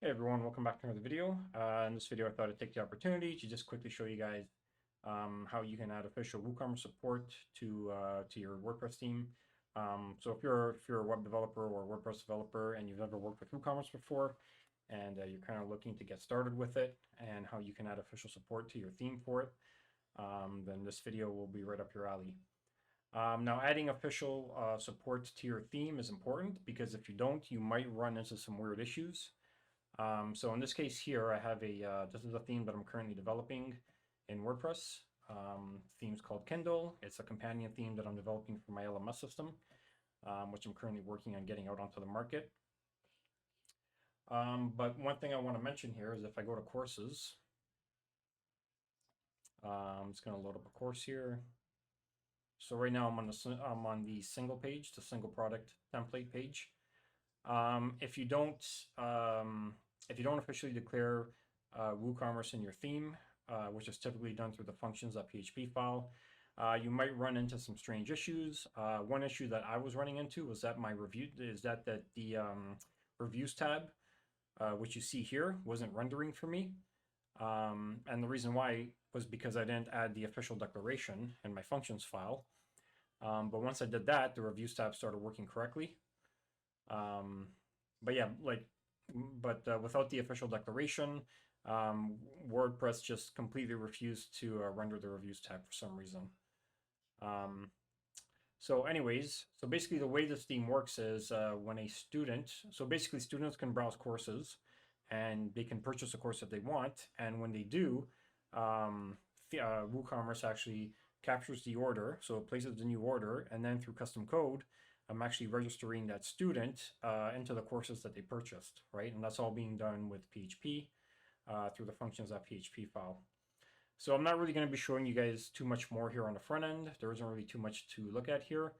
Hey everyone, welcome back to another video. In this video, I thought I'd take the opportunity to just quickly show you guys how you can add official WooCommerce support to your WordPress theme. So if you're a web developer or a WordPress developer and you've never worked with WooCommerce before, and you're kind of looking to get started with it and how you can add official support to your theme for it, then this video will be right up your alley. Now, adding official support to your theme is important because if you don't, you might run into some weird issues. So in this case here, I have this is a theme that I'm currently developing in WordPress. Theme's called Kindle. It's a companion theme that I'm developing for my LMS system, which I'm currently working on getting out onto the market. But one thing I want to mention here is if I go to courses, I'm just going to load up a course here. So right now I'm on the single page, the single product template page. If you don't officially declare WooCommerce in your theme, which is typically done through the functions.php file, you might run into some strange issues. One issue that I was running into was that the reviews tab, which you see here, wasn't rendering for me. And the reason why was because I didn't add the official declaration in my functions file. But once I did that, the reviews tab started working correctly. But yeah, without the official declaration, WordPress just completely refused to render the reviews tab for some reason. So basically the way this theme works is when a student, so basically students can browse courses and they can purchase a course if they want. And when they do, WooCommerce actually captures the order. So it places the new order, and then through custom code, I'm actually registering that student into the courses that they purchased, right? And that's all being done with PHP through the functions.php file. So I'm not really going to be showing you guys too much more here on the front end. There isn't really too much to look at here.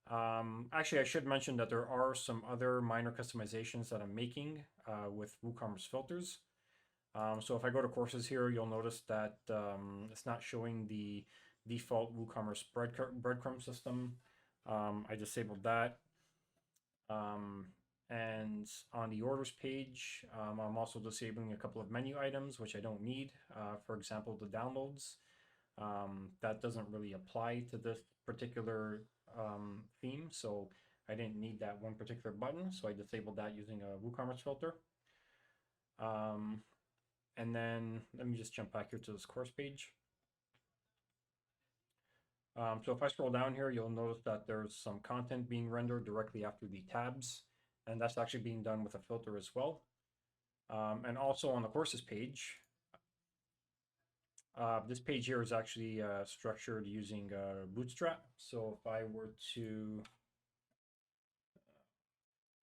Actually, I should mention that there are some other minor customizations that I'm making with WooCommerce filters. So if I go to courses here, you'll notice that it's not showing the default WooCommerce breadcrumb system. I disabled that. And on the orders page, I'm also disabling a couple of menu items, which I don't need. For example, the downloads. That doesn't really apply to this particular theme, so I didn't need that one particular button, so I disabled that using a WooCommerce filter. And then let me just jump back here to this course page. So if I scroll down here, you'll notice that there's some content being rendered directly after the tabs, and that's actually being done with a filter as well. And also on the courses page, this page here is actually structured using Bootstrap. So if I were to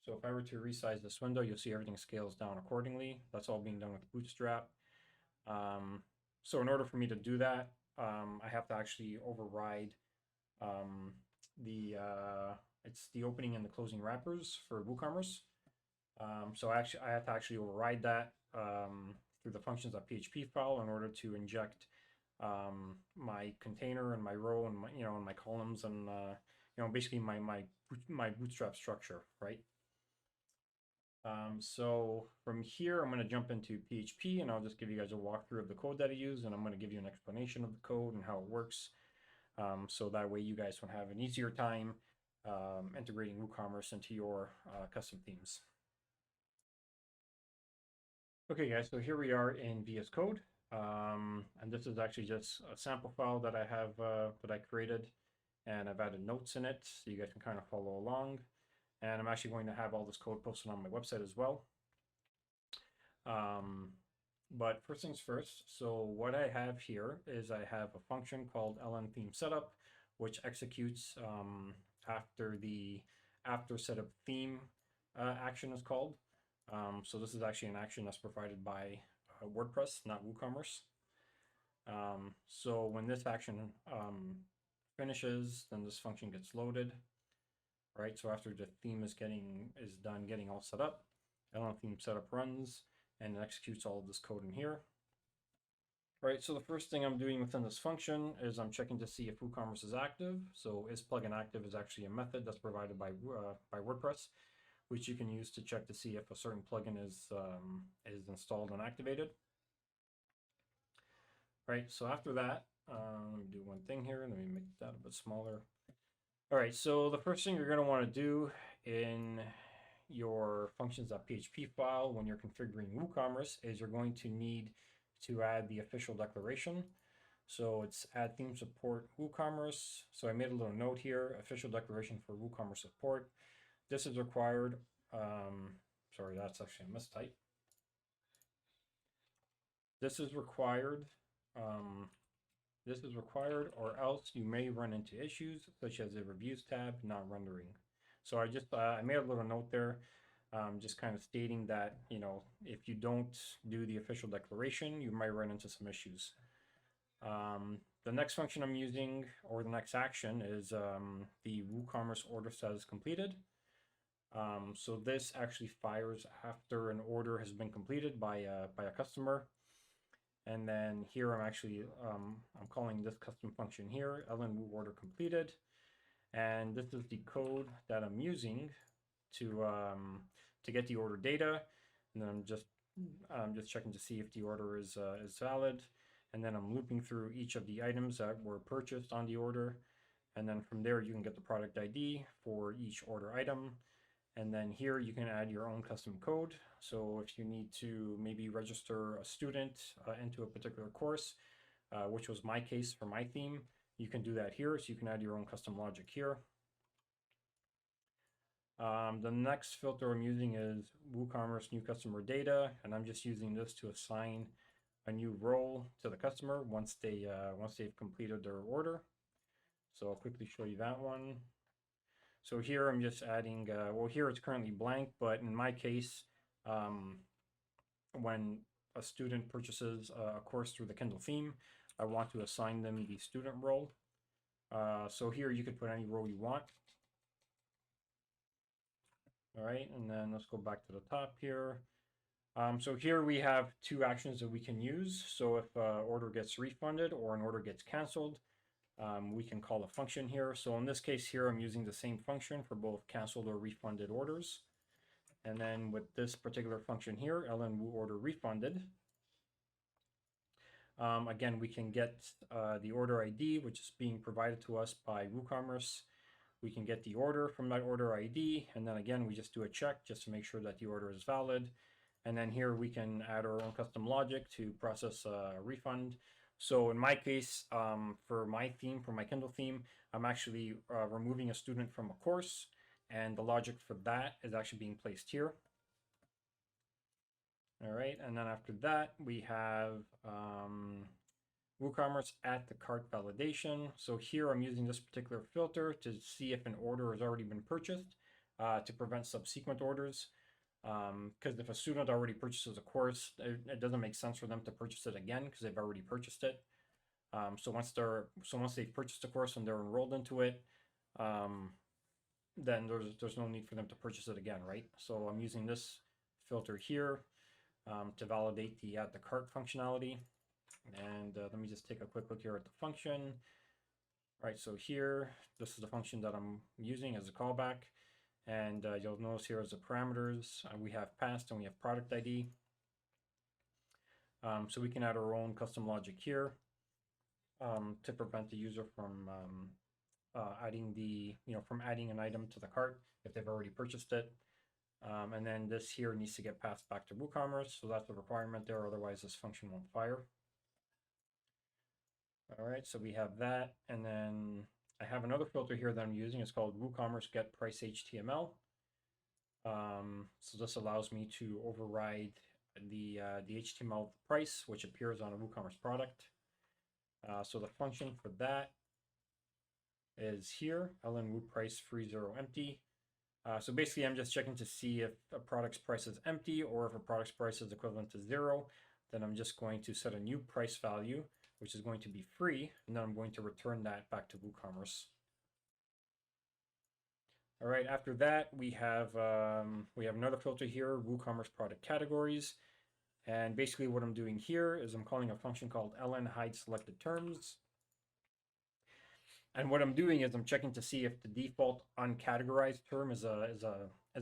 resize this window, you'll see everything scales down accordingly. That's all being done with Bootstrap. So in order for me to do that, I have to actually override it's the opening and the closing wrappers for WooCommerce. So I have to actually override that through the functions.php file in order to inject my container and my row and my columns and basically my Bootstrap structure, right? So from here, I'm going to jump into PHP and I'll just give you guys a walkthrough of the code that I use, and I'm going to give you an explanation of the code and how it works. So that way you guys will have an easier time integrating WooCommerce into your custom themes. Okay guys, so here we are in VS Code. And this is actually just a sample file that I have that I created, and I've added notes in it so you guys can kind of follow along. And I'm actually going to have all this code posted on my website as well. But first things first, so what I have here is I have a function called ln_theme_setup, which executes after the setup theme action is called. So this is actually an action that's provided by WordPress, not WooCommerce. So when this action finishes, then this function gets loaded. Right, so after the theme is done getting all set up, ln_theme_setup runs and it executes all of this code in here. Right, so the first thing I'm doing within this function is I'm checking to see if WooCommerce is active. So isPlugin active is actually a method that's provided by WordPress, which you can use to check to see if a certain plugin is installed and activated. Right, so after that, let me do one thing here. Let me make that a bit smaller. All right, so the first thing you're going to want to do in your functions.php file when you're configuring WooCommerce is you're going to need to add the official declaration. So it's add theme support WooCommerce. So I made a little note here, official declaration for WooCommerce support. This is required. Sorry, that's actually a mistype. This is required. This is required, or else you may run into issues such as a reviews tab not rendering. So I made a little note there, just kind of stating that, you know, if you don't do the official declaration, you might run into some issues. The next function I'm using, or the next action, is the WooCommerce order status completed. So this actually fires after an order has been completed by a customer. And then here I'm actually, I'm calling this custom function here, ln order completed. And this is the code that I'm using to get the order data. And then I'm just checking to see if the order is valid. And then I'm looping through each of the items that were purchased on the order. And then from there, you can get the product ID for each order item. And then here you can add your own custom code. So if you need to maybe register a student into a particular course, which was my case for my theme, you can do that here. So you can add your own custom logic here. The next filter I'm using is WooCommerce new customer data, and I'm just using this to assign a new role to the customer once they've completed their order. So I'll quickly show you that one. So here I'm just adding, well, here it's currently blank, but in my case, when a student purchases a course through the Kindle theme, I want to assign them the student role. So here you could put any role you want. All right, and then let's go back to the top here. So here we have two actions that we can use. So if an order gets refunded or an order gets canceled, we can call a function here. So in this case here, I'm using the same function for both canceled or refunded orders. And then with this particular function here, ln order refunded, again, we can get the order ID, which is being provided to us by WooCommerce. We can get the order from that order ID, and then again, we just do a check just to make sure that the order is valid. And then here we can add our own custom logic to process a refund. So in my case, for my theme, for my Kindle theme, I'm actually removing a student from a course, and the logic for that is actually being placed here. All right, and then after that, we have WooCommerce at the cart validation. So here I'm using this particular filter to see if an order has already been purchased to prevent subsequent orders. Because if a student already purchases a course, it doesn't make sense for them to purchase it again because they've already purchased it. So once they've purchased a course and they're enrolled into it, then there's no need for them to purchase it again, right? So I'm using this filter here to validate the add to cart functionality. And let me just take a quick look here at the function. All right, so here, this is the function that I'm using as a callback. And you'll notice here as the parameters, we have past and we have product ID. So we can add our own custom logic here to prevent the user from adding an item to the cart if they've already purchased it. And then this here needs to get passed back to WooCommerce. So that's the requirement there. Otherwise, this function won't fire. All right, so we have that. And then I have another filter here that I'm using. It's called WooCommerce get price HTML. So this allows me to override the HTML price, which appears on a WooCommerce product. So the function for that is here, ln woo price free 0 empty. So basically, I'm just checking to see if a product's price is empty or if a product's price is equivalent to 0. Then I'm just going to set a new price value, which is going to be free, and then I'm going to return that back to WooCommerce. All right, after that, we have another filter here, WooCommerce product categories. And basically what I'm doing here is I'm calling a function called ln hide selected terms. And what I'm doing is I'm checking to see if the default uncategorized term is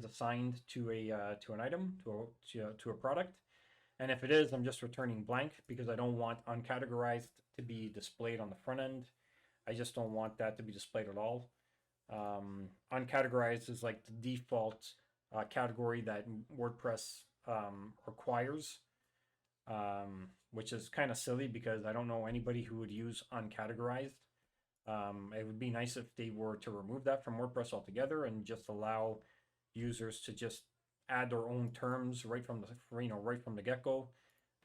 assigned to an item to a product. And if it is, I'm just returning blank because I don't want uncategorized to be displayed on the front end. I just don't want that to be displayed at all. Uncategorized is like the default category that WordPress requires, which is kind of silly because I don't know anybody who would use uncategorized. It would be nice if they were to remove that from WordPress altogether and just allow users to just add their own terms right from the get-go.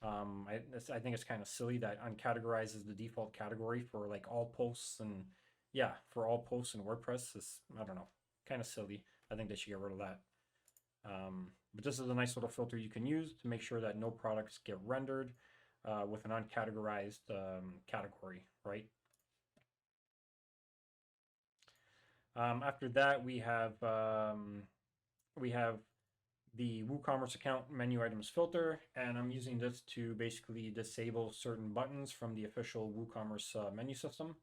I think it's kind of silly that uncategorized is the default category for like all posts, and yeah, for all posts in WordPress is, I don't know, kind of silly. I think they should get rid of that. But this is a nice little filter you can use to make sure that no products get rendered with an uncategorized category, right? After that, we have the WooCommerce account menu items filter, and I'm using this to basically disable certain buttons from the official WooCommerce menu system.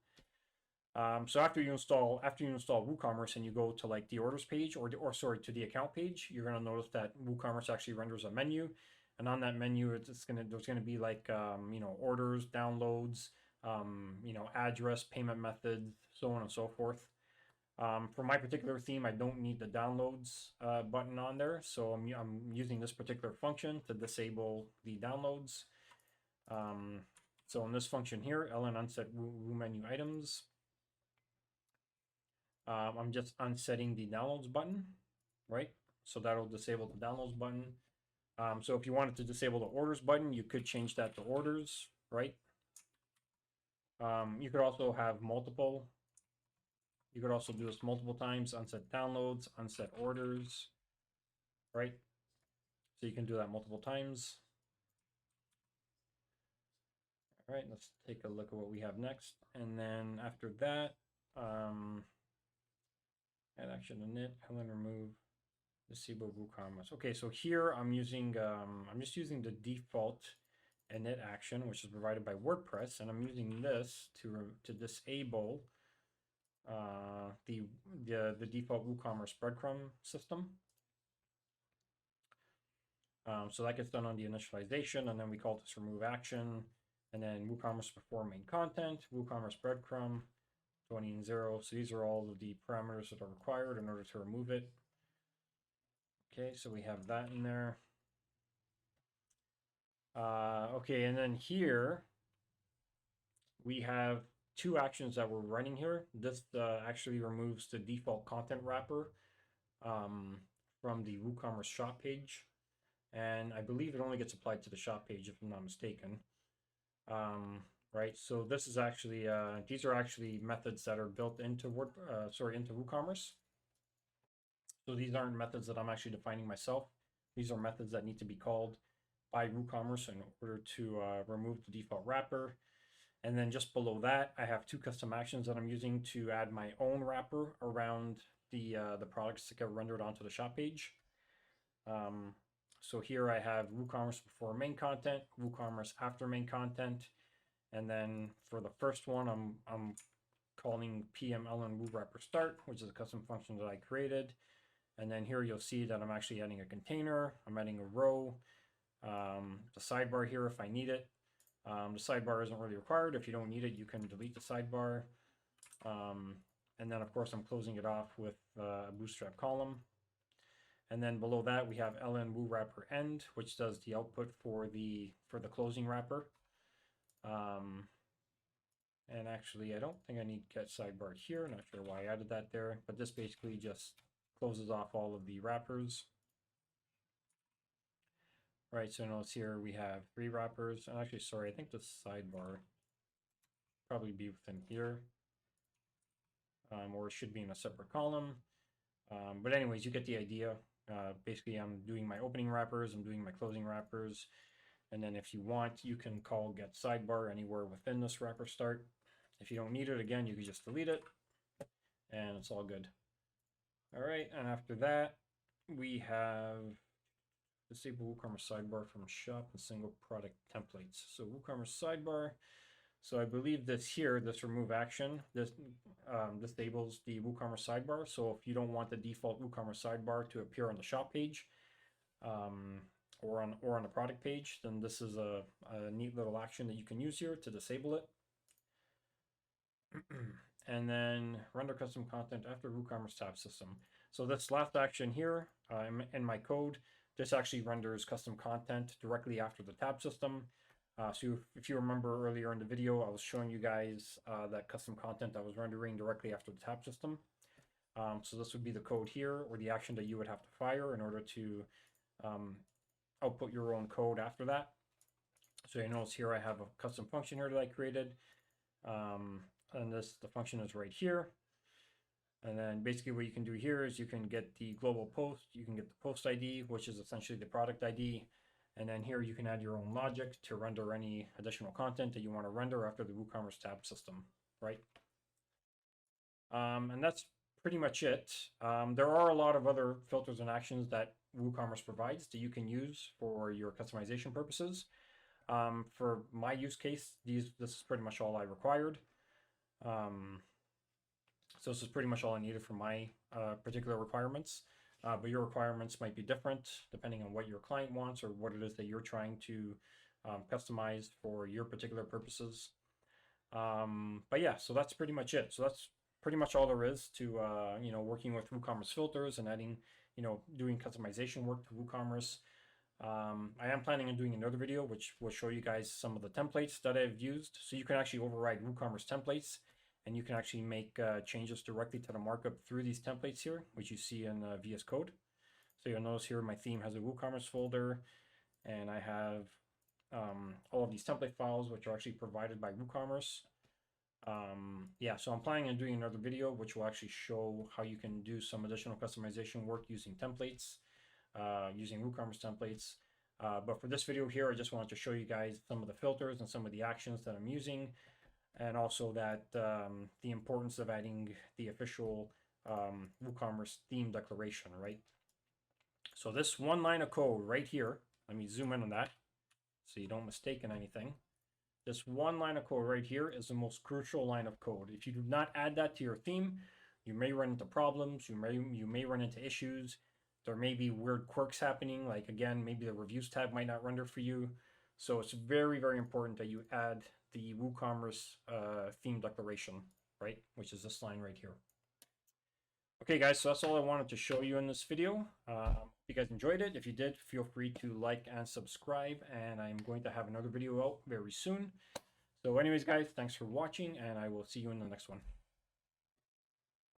So after you install WooCommerce and you go to like the orders page or sorry, to the account page, you're gonna notice that WooCommerce actually renders a menu, and on that menu there's gonna be like orders, downloads, address, payment methods, so on and so forth. For my particular theme, I don't need the downloads button on there, so I'm using this particular function to disable the downloads. So in this function here, ln unset woo menu items, I'm just unsetting the downloads button, right? So that'll disable the downloads button. So if you wanted to disable the orders button, you could change that to orders, right? You could also have multiple. You could also do this multiple times, unset downloads, unset orders, right? So you can do that multiple times. All right, let's take a look at what we have next. And then after that, add action init, ln remove, disable WooCommerce. Okay, so here I'm using, I'm just using the default init action, which is provided by WordPress, and I'm using this to disable the default WooCommerce breadcrumb system. So that gets done on the initialization, and then we call this remove action, and then WooCommerce before main content, WooCommerce breadcrumb, 20 and 0. So these are all of the parameters that are required in order to remove it. Okay, so we have that in there. Okay, and then here we have two actions that we're running here. This actually removes the default content wrapper from the WooCommerce shop page. And I believe it only gets applied to the shop page if I'm not mistaken. Right, so this is actually, these are actually methods that are built into into WooCommerce. So these aren't methods that I'm actually defining myself. These are methods that need to be called by WooCommerce in order to remove the default wrapper. And then just below that, I have two custom actions that I'm using to add my own wrapper around the products that get rendered onto the shop page. So here I have WooCommerce before main content, WooCommerce after main content, and then for the first one, I'm calling pmln woo wrapper start, which is a custom function that I created. And then here you'll see that I'm actually adding a container, I'm adding a row, the sidebar here if I need it. The sidebar isn't really required. If you don't need it, you can delete the sidebar. And then of course I'm closing it off with a bootstrap column. And then below that we have ln woo wrapper end, which does the output for the closing wrapper. And actually, I don't think I need get sidebar here. Not sure why I added that there, but this basically just closes off all of the wrappers. Right, so notice here we have 3 wrappers. And actually, sorry, I think the sidebar probably be within here, or it should be in a separate column. But anyways, you get the idea. Basically, I'm doing my opening wrappers, I'm doing my closing wrappers, and then if you want, you can call get sidebar anywhere within this wrapper start. If you don't need it, again, you can just delete it, and it's all good. All right, and after that, we have disable WooCommerce sidebar from shop and single product templates. So WooCommerce sidebar, So I believe this here, this remove action, this disables the WooCommerce sidebar. So if you don't want the default WooCommerce sidebar to appear on the shop page, or on the product page, then this is a neat little action that you can use here to disable it. And then render custom content after WooCommerce tab system. So this last action here in my code, this actually renders custom content directly after the tab system. So if you remember earlier in the video, I was showing you guys that custom content I was rendering directly after the tab system. So this would be the code here, or the action that you would have to fire in order to output your own code after that. So you notice here I have a custom function here that I created. And the function is right here. And then basically what you can do here is you can get the global post, you can get the post ID, which is essentially the product ID. And then here you can add your own logic to render any additional content that you want to render after the WooCommerce tab system, right? And that's pretty much it. There are a lot of other filters and actions that WooCommerce provides that you can use for your customization purposes. For my use case, this is pretty much all I required. So this is pretty much all I needed for my particular requirements. But your requirements might be different depending on what your client wants or what it is that you're trying to customize for your particular purposes. But yeah, so that's pretty much it. So that's pretty much all there is to working with WooCommerce filters and adding, doing customization work to WooCommerce. I am planning on doing another video which will show you guys some of the templates that I've used. So you can actually override WooCommerce templates, and you can actually make changes directly to the markup through these templates here, which you see in VS Code. So you'll notice here my theme has a WooCommerce folder, and I have all of these template files which are actually provided by WooCommerce. Yeah, so I'm planning on doing another video which will actually show how you can do some additional customization work using templates, using WooCommerce templates. But for this video here, I just wanted to show you guys some of the filters and some of the actions that I'm using, and also that the importance of adding the official WooCommerce theme declaration, right? So this one line of code right here, let me zoom in on that so you don't mistake in anything. This one line of code right here is the most crucial line of code. If you do not add that to your theme, you may run into problems, you may run into issues. There may be weird quirks happening, like again, maybe the reviews tab might not render for you. So it's very, very important that you add the WooCommerce theme declaration, right? Which is this line right here. Okay guys, so that's all I wanted to show you in this video. If you guys enjoyed it, if you did, feel free to like and subscribe, and I'm going to have another video out very soon. So anyways guys, thanks for watching, and I will see you in the next one.